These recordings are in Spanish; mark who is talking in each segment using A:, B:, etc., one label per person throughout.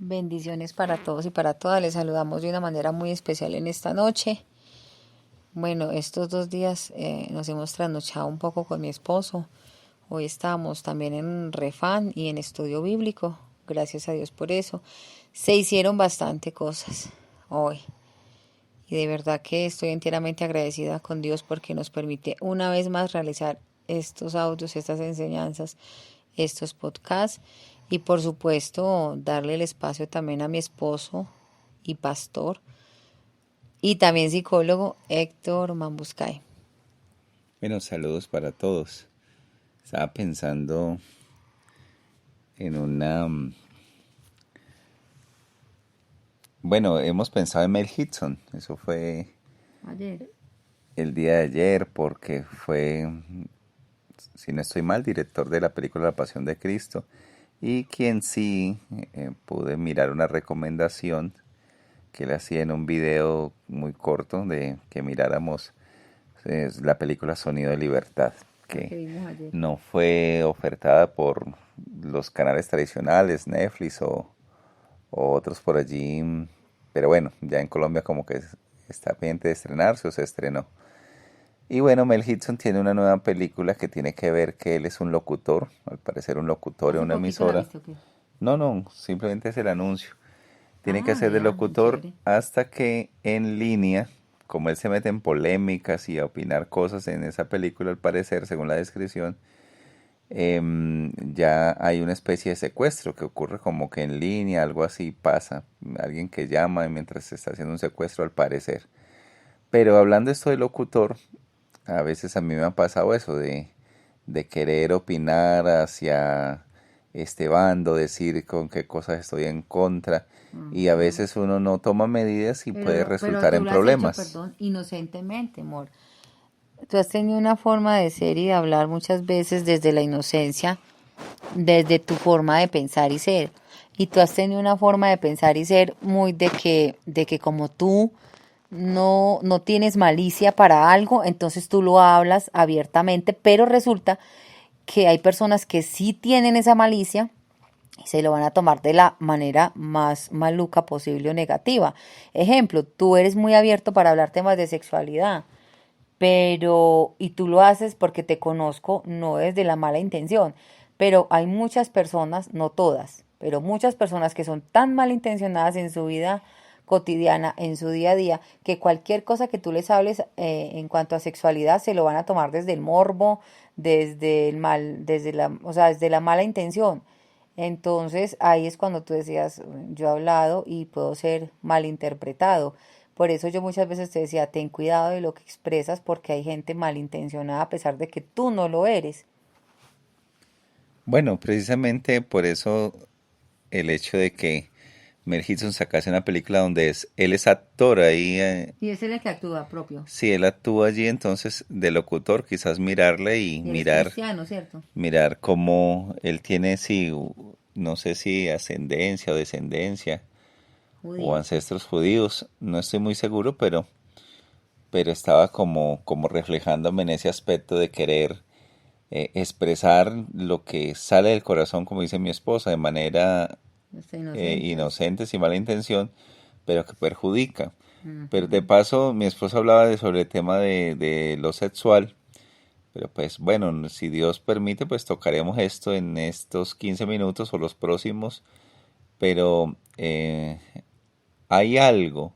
A: Bendiciones para todos y para todas. Les saludamos de una manera muy especial en esta noche. Bueno, estos 2 días nos hemos trasnochado un poco con mi esposo. Hoy estamos también en Refán y en estudio bíblico. Gracias a Dios por eso. Se hicieron bastante cosas hoy. Y de verdad que estoy enteramente agradecida con Dios porque nos permite una vez más realizar estos audios, estas enseñanzas, estos podcasts. Y por supuesto, darle el espacio también a mi esposo y pastor y también psicólogo Héctor Mambuscay.
B: Bueno, saludos para todos. Estaba pensando en Bueno, hemos pensado en Mel Gibson. Eso fue
A: Ayer.
B: el día de ayer porque fue, si no estoy mal, director de la película La Pasión de Cristo. Y quien sí pude mirar una recomendación que él hacía en un video muy corto de que miráramos es la película Sonido de Libertad, que no fue ofertada por los canales tradicionales, Netflix o otros por allí, pero bueno, ya en Colombia como que está pendiente de estrenarse o se estrenó. Y bueno, Mel Gibson tiene una nueva película que tiene que ver que él es un locutor, al parecer un locutor en una emisora. No, simplemente es el anuncio. Tiene que ser de locutor hasta que en línea, como él se mete en polémicas y a opinar cosas en esa película, al parecer, según la descripción, ya hay una especie de secuestro que ocurre como que en línea, algo así pasa. Alguien que llama mientras se está haciendo un secuestro, al parecer. Pero hablando esto de locutor, a veces a mí me ha pasado eso de querer opinar hacia este bando, decir con qué cosas estoy en contra, y a veces uno no toma medidas y puede resultar en problemas.
A: Has hecho, perdón, inocentemente, amor. Tú has tenido una forma de ser y de hablar muchas veces desde la inocencia, desde tu forma de pensar y ser. Y tú has tenido una forma de pensar y ser muy de que como tú no tienes malicia para algo, entonces tú lo hablas abiertamente, pero resulta que hay personas que sí tienen esa malicia y se lo van a tomar de la manera más maluca posible o negativa. Ejemplo, tú eres muy abierto para hablar temas de sexualidad, y tú lo haces porque te conozco, no desde la mala intención, pero hay muchas personas, no todas, pero muchas personas que son tan malintencionadas en su vida cotidiana, en su día a día, que cualquier cosa que tú les hables en cuanto a sexualidad se lo van a tomar desde el morbo, desde el mal, desde la mala intención. Entonces ahí es cuando tú decías, yo he hablado y puedo ser malinterpretado. Por eso yo muchas veces te decía, ten cuidado de lo que expresas porque hay gente malintencionada a pesar de que tú no lo eres.
B: Bueno, precisamente por eso el hecho de que Mel Gibson sacase una película donde él es actor ahí.
A: Y ese es el que actúa propio.
B: Sí, él actúa allí, entonces de locutor, quizás mirarle y
A: Y él es cristiano, ¿cierto?
B: mirar cómo él tiene, sí, no sé si ascendencia o descendencia o ancestros judíos, no estoy muy seguro, pero estaba como reflejándome en ese aspecto de querer expresar lo que sale del corazón, como dice mi esposa, de manera inocente, sin mala intención, pero que perjudica. Pero de paso, mi esposa hablaba sobre el tema de lo sexual, pero pues bueno, si Dios permite, pues tocaremos esto en estos 15 minutos o los próximos, pero hay algo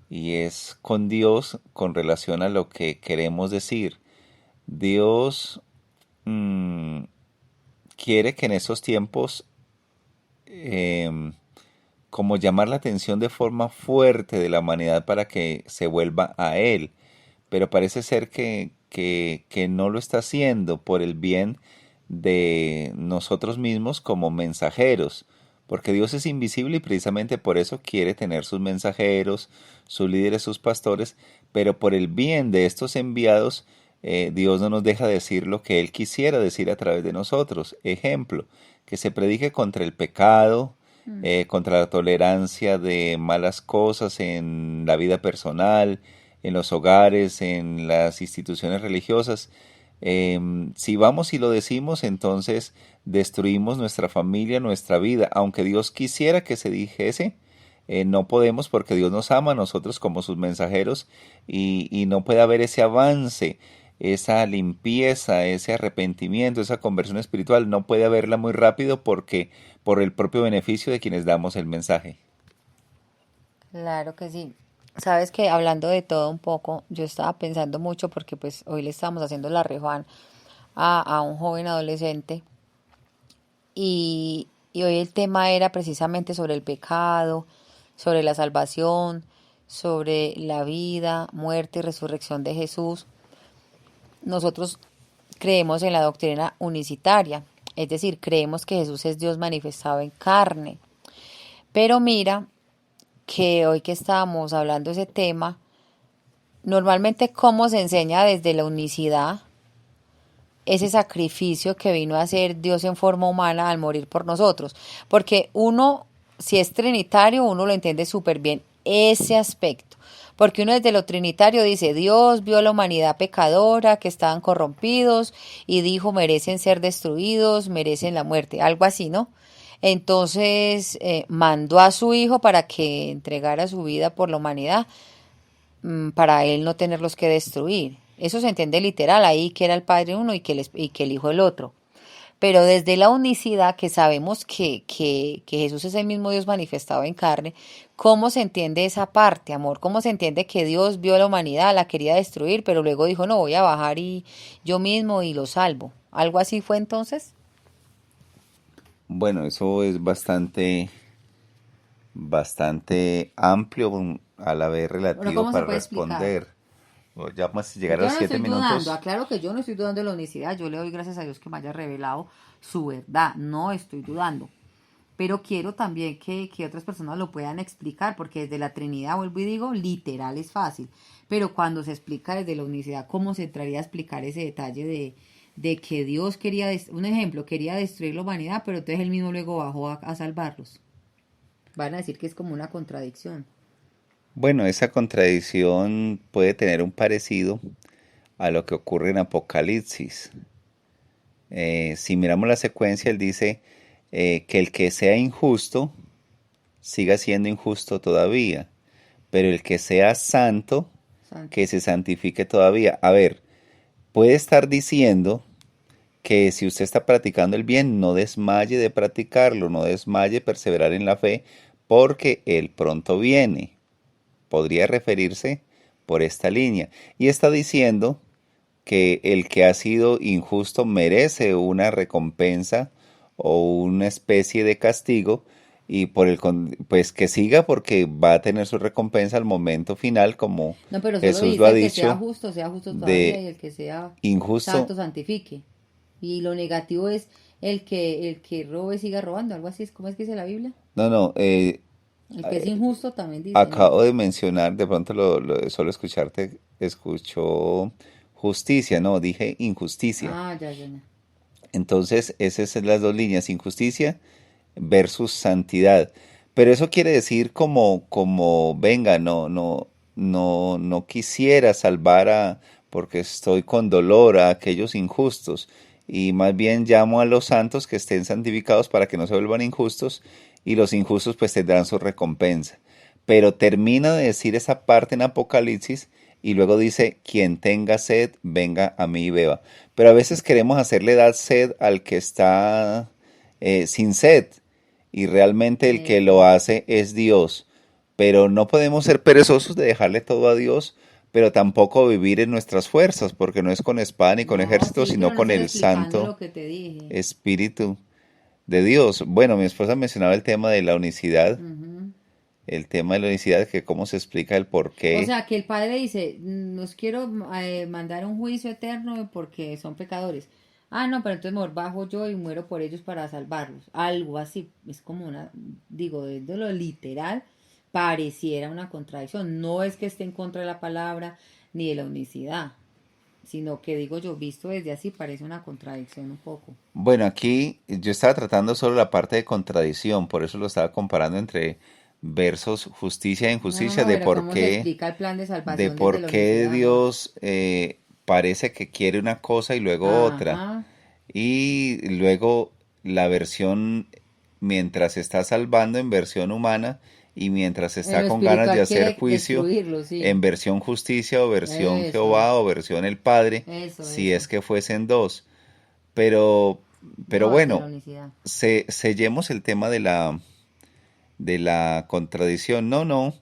B: y es con Dios con relación a lo que queremos decir. Dios quiere que en estos tiempos como llamar la atención de forma fuerte de la humanidad para que se vuelva a Él, pero parece ser que no lo está haciendo por el bien de nosotros mismos como mensajeros, porque Dios es invisible y precisamente por eso quiere tener sus mensajeros, sus líderes, sus pastores, pero por el bien de estos enviados, Dios no nos deja decir lo que Él quisiera decir a través de nosotros. Ejemplo, que se predique contra el pecado, contra la tolerancia de malas cosas en la vida personal, en los hogares, en las instituciones religiosas, Si vamos y lo decimos, entonces destruimos nuestra familia, nuestra vida. Aunque Dios quisiera que se dijese, no podemos porque Dios nos ama a nosotros como sus mensajeros y no puede haber ese avance, esa limpieza, ese arrepentimiento, esa conversión espiritual. No puede haberla muy rápido porque por el propio beneficio de quienes damos el mensaje.
A: Claro que sí. Sabes que hablando de todo un poco, yo estaba pensando mucho porque pues hoy le estábamos haciendo la rejuan a un joven adolescente y hoy el tema era precisamente sobre el pecado, sobre la salvación, sobre la vida, muerte y resurrección de Jesús. Nosotros creemos en la doctrina unicitaria, es decir, creemos que Jesús es Dios manifestado en carne. Pero mira que hoy que estábamos hablando de ese tema, normalmente cómo se enseña desde la unicidad ese sacrificio que vino a hacer Dios en forma humana al morir por nosotros. Porque uno, si es trinitario, uno lo entiende súper bien, ese aspecto. Porque uno desde lo trinitario dice, Dios vio a la humanidad pecadora, que estaban corrompidos, y dijo, merecen ser destruidos, merecen la muerte, algo así, ¿no? Entonces mandó a su hijo para que entregara su vida por la humanidad, para él no tenerlos que destruir. Eso se entiende literal, ahí que era el Padre uno y que el Hijo el otro. Pero desde la unicidad, que sabemos que Jesús es el mismo Dios manifestado en carne, ¿cómo se entiende esa parte, amor? ¿Cómo se entiende que Dios vio a la humanidad, la quería destruir, pero luego dijo, no, voy a bajar y yo mismo y lo salvo? ¿Algo así fue entonces?
B: Bueno, eso es bastante amplio a la vez
A: Bueno,
B: relativo
A: ¿cómo se
B: para
A: puede explicar?
B: responder. Ya vamos a llegar a
A: Yo
B: los
A: no
B: siete
A: estoy dudando,
B: minutos.
A: aclaro que yo no estoy dudando de la unicidad, yo le doy gracias a Dios que me haya revelado su verdad, no estoy dudando. Pero quiero también que otras personas lo puedan explicar, porque desde la Trinidad, vuelvo y digo, literal es fácil. Pero cuando se explica desde la unicidad, ¿cómo se entraría a explicar ese detalle de que Dios quería, un ejemplo, quería destruir la humanidad, pero entonces él mismo luego bajó a salvarlos? Van a decir que es como una contradicción.
B: Bueno, esa contradicción puede tener un parecido a lo que ocurre en Apocalipsis. Si miramos la secuencia, él dice que el que sea injusto siga siendo injusto todavía, pero el que sea santo,
A: Santo.
B: que se santifique todavía. A ver, puede estar diciendo que si usted está practicando el bien, no desmaye de practicarlo, no desmaye de perseverar en la fe, porque Él pronto viene. Podría referirse por esta línea. Y está diciendo que el que ha sido injusto merece una recompensa o una especie de castigo y pues que siga porque va a tener su recompensa al momento final, como
A: No, pero solo
B: Jesús lo
A: dice
B: ha
A: el que
B: dicho,
A: sea justo todavía,
B: de
A: y el que sea
B: injusto.
A: santo santifique. Y lo negativo es el que robe siga robando, algo así es, ¿cómo es que dice la Biblia?
B: No, no,
A: El que es injusto también dice, ¿no?
B: acabo de mencionar, de pronto solo escucharte, escuchó justicia, no, dije injusticia.
A: Ah, ya, ya, ya.
B: Entonces, esas son las dos líneas, injusticia versus santidad. Pero eso quiere decir venga, no quisiera salvar porque estoy con dolor a aquellos injustos. Y más bien llamo a los santos que estén santificados para que no se vuelvan injustos y los injustos pues tendrán su recompensa. Pero termina de decir esa parte en Apocalipsis y luego dice, quien tenga sed, venga a mí y beba. Pero a veces queremos hacerle dar sed al que está sin sed y realmente el que lo hace es Dios. Pero no podemos ser perezosos de dejarle todo a Dios, pero tampoco vivir en nuestras fuerzas, porque no es con espada ni con
A: No,
B: ejército,
A: sí, pero
B: sino
A: no
B: con
A: estoy
B: el
A: explicando
B: Santo
A: lo que te dije.
B: Espíritu de Dios. Bueno, mi esposa mencionaba el tema de la unicidad,
A: Ujú.
B: el tema de la unicidad, que cómo se explica el por
A: O
B: qué.
A: sea, que el padre dice, nos quiero mandar a un juicio eterno porque son pecadores. Ah, no, pero entonces mejor bajo yo y muero por ellos para salvarlos. Algo así. Es como una, digo, desde lo literal, pareciera una contradicción. No es que esté en contra de la palabra ni de la unicidad, sino que digo yo, visto desde así, parece una contradicción un poco.
B: Bueno, aquí yo estaba tratando solo la parte de contradicción, por eso lo estaba comparando entre versos justicia e
A: No, no,
B: injusticia,
A: no, pero ¿cómo se explica el plan de
B: de
A: salvación desde
B: por
A: la
B: qué
A: unicidad, amor?
B: Dios parece que quiere una cosa y luego otra.
A: Ajá.
B: Y luego la versión, mientras está salvando en versión humana y mientras
A: En
B: está
A: lo
B: con ganas de
A: espiritual
B: hacer
A: quiere
B: juicio
A: destruirlo, sí.
B: en versión justicia o versión
A: Eso,
B: Jehová o versión el Padre, si es
A: eso.
B: que fuesen dos. Pero, pero
A: No, desde la
B: bueno,
A: unicidad.
B: sellemos el tema de la contradicción. No, no.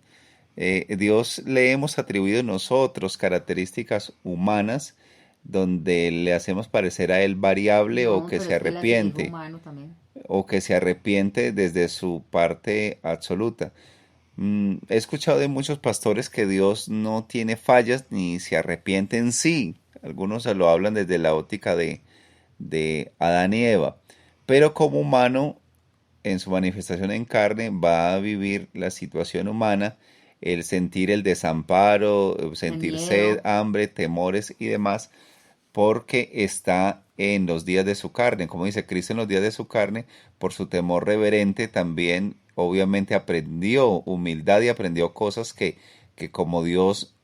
B: Dios le hemos atribuido nosotros características humanas donde le hacemos parecer a él variable
A: No, pero es que él se dijo humano también.
B: o que se arrepiente desde su parte absoluta. He escuchado de muchos pastores que Dios no tiene fallas ni se arrepiente en sí. Algunos se lo hablan desde la óptica de Adán y Eva. Pero como humano, en su manifestación en carne, va a vivir la situación humana, el sentir el desamparo, el
A: El
B: sentir sed,
A: miedo.
B: hambre, temores y demás, porque está en los días de su carne. Como dice Cristo, en los días de su carne, por su temor reverente, también obviamente aprendió humildad y aprendió cosas que como Dios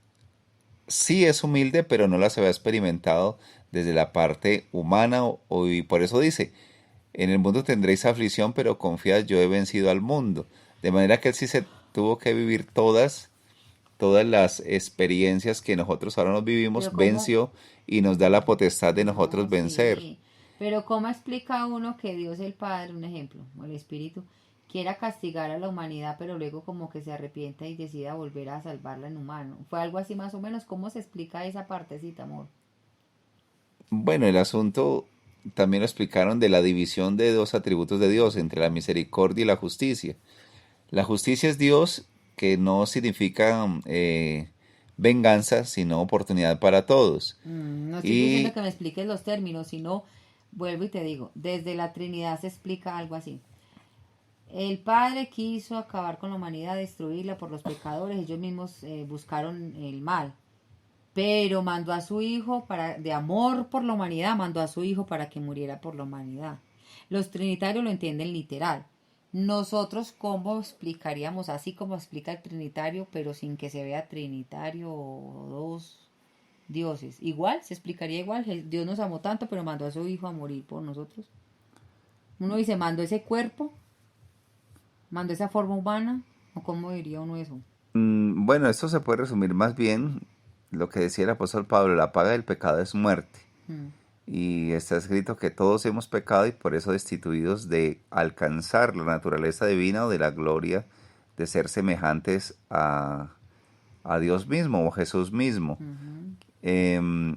B: sí es humilde, pero no las había experimentado desde la parte humana, y por eso dice, en el mundo tendréis aflicción, pero confiad, yo he vencido al mundo. De manera que él sí se tuvo que vivir todas las experiencias que nosotros ahora nos vivimos,
A: Pero cómo,
B: venció y nos da la potestad de nosotros
A: no,
B: vencer.
A: sí. Pero ¿cómo explica uno que Dios el Padre, un ejemplo, o el Espíritu, quiera castigar a la humanidad, pero luego como que se arrepienta y decida volver a salvarla en humano? ¿Fue algo así más o menos? ¿Cómo se explica esa partecita, amor?
B: Bueno, el asunto también lo explicaron de la división de dos atributos de Dios, entre la misericordia y la justicia. La justicia es Dios, que no significa venganza, sino oportunidad para todos.
A: No estoy diciendo
B: Y
A: que me expliques los términos, sino, vuelvo y te digo, desde la Trinidad se explica algo así. El Padre quiso acabar con la humanidad, destruirla por los pecadores, ellos mismos buscaron el mal, pero mandó a su hijo para, de amor por la humanidad, mandó a su hijo para que muriera por la humanidad. Los trinitarios lo entienden literal. Nosotros, ¿cómo explicaríamos así como explica el trinitario, pero sin que se vea trinitario o dos dioses? Igual, se explicaría igual. Dios nos amó tanto, pero mandó a su hijo a morir por nosotros. Uno dice, mandó ese cuerpo, mandó esa forma humana, o cómo diría uno eso.
B: bueno, esto se puede resumir más bien lo que decía el apóstol Pablo, la paga del pecado es muerte.
A: Mm.
B: Y está escrito que todos hemos pecado y por eso destituidos de alcanzar la naturaleza divina o de la gloria de ser semejantes a Dios mismo o Jesús mismo.
A: Ujú.
B: Em,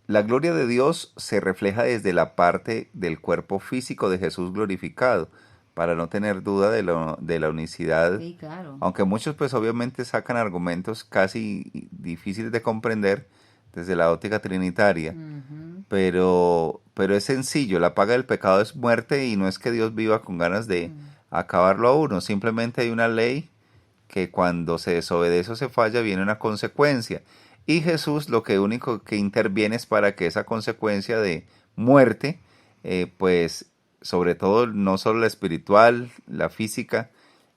B: la gloria de Dios se refleja desde la parte del cuerpo físico de Jesús glorificado, para no tener duda de la unicidad,
A: Sí, claro.
B: aunque muchos pues obviamente sacan argumentos casi difíciles de comprender desde la óptica trinitaria,
A: Ujú.
B: pero es sencillo, la paga del pecado es muerte y no es que Dios viva con ganas de
A: Mm.
B: acabarlo a uno, simplemente hay una ley que cuando se desobedece o se falla viene una consecuencia. Y Jesús lo que único que interviene es para que esa consecuencia de muerte, pues sobre todo no solo la espiritual, la física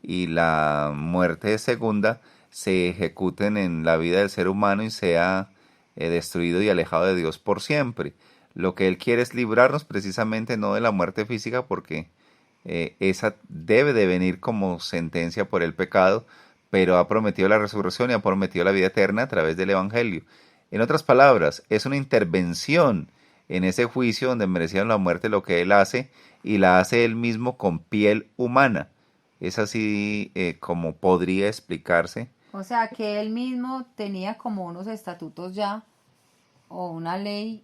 B: y la muerte segunda, se ejecuten en la vida del ser humano y sea destruido y alejado de Dios por siempre. Lo que Él quiere es librarnos precisamente no de la muerte física porque esa debe de venir como sentencia por el pecado, pero ha prometido la resurrección y ha prometido la vida eterna a través del Evangelio. En otras palabras, es una intervención en ese juicio donde merecían la muerte lo que Él hace y la hace Él mismo con piel humana. Es así como podría explicarse.
A: O sea, que él mismo tenía como unos estatutos ya o una ley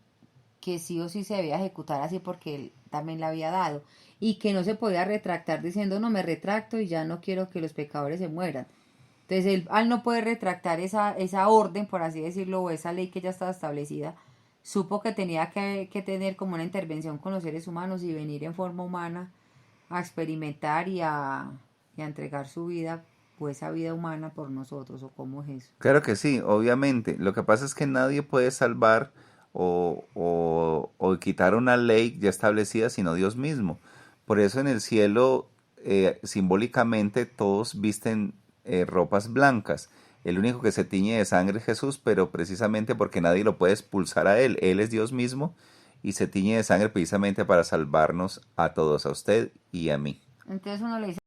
A: que sí o sí se debía ejecutar así porque él también la había dado y que no se podía retractar diciendo no me retracto y ya no quiero que los pecadores se mueran. Entonces él al no poder retractar esa orden, por así decirlo, o esa ley que ya estaba establecida, supo que tenía que tener como una intervención con los seres humanos y venir en forma humana a experimentar y a entregar su vida, pues esa vida humana por nosotros, o cómo es eso.
B: Claro que sí, obviamente. Lo que pasa es que nadie puede salvar o quitar una ley ya establecida sino Dios mismo. Por eso en el cielo simbólicamente todos visten ropas blancas. el único que se tiñe de sangre es Jesús, pero precisamente porque nadie lo puede expulsar a él. Él es Dios mismo y se tiñe de sangre precisamente para salvarnos a todos, a usted y a mí.
A: Entonces uno le dice